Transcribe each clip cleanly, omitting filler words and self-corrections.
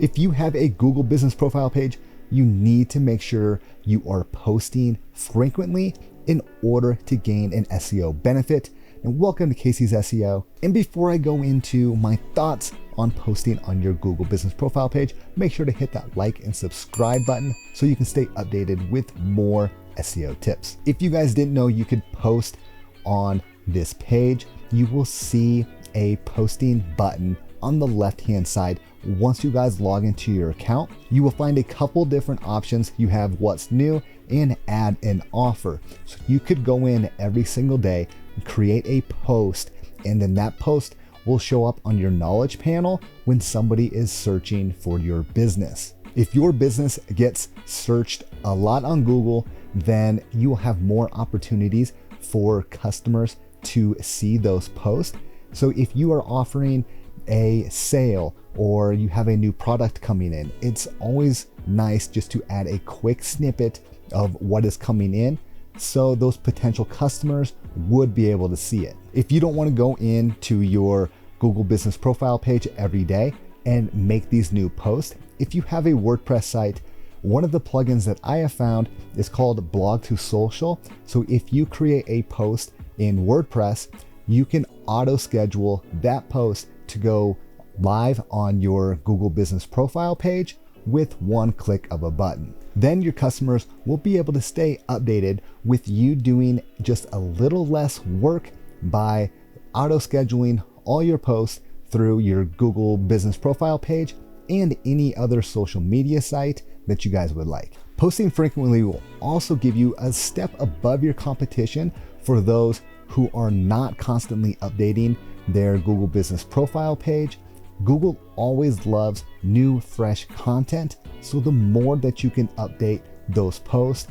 If you have a Google business profile page, you need to make sure you are posting frequently in order to gain an SEO benefit. And welcome to Casey's SEO. And before I go into my thoughts on posting on your Google business profile page, make sure to hit that like and subscribe button so you can stay updated with more SEO tips. If you guys didn't know you could post on this page, you will see a posting button on the left-hand side. Once you guys log into your account, you will find a couple different options. You have what's new and add an offer. So you could go in every single day and create a post, and then that post will show up on your knowledge panel when somebody is searching for your business. If your business gets searched a lot on Google, then you will have more opportunities for customers to see those posts. So if you are offering a sale or you have a new product coming in, it's always nice just to add a quick snippet of what is coming in so those potential customers would be able to see it. If you don't want to go into your Google business profile page every day and make these new posts, if you have a WordPress site, one of the plugins that I have found is called Blog to Social. So if you create a post in WordPress, you can auto schedule that post to go live on your Google business profile page with one click of a button. Then your customers will be able to stay updated with you doing just a little less work by auto scheduling all your posts through your Google business profile page and any other social media site that you guys would like. Posting frequently will also give you a step above your competition for those who are not constantly updating their Google business profile page. Google always loves new, fresh content. So the more that you can update those posts,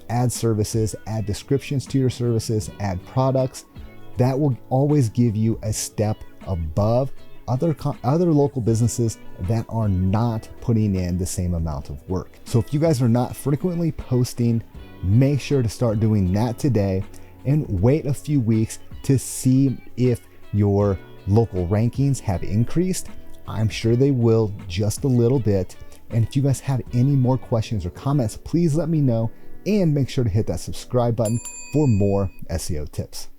add services, add descriptions to your services, add products, that will always give you a step above other local businesses that are not putting in the same amount of work. So if you guys are not frequently posting, make sure to start doing that today and wait a few weeks to see if your local rankings have increased. I'm sure they will, just a little bit. And if you guys have any more questions or comments, please let me know and make sure to hit that subscribe button for more SEO tips.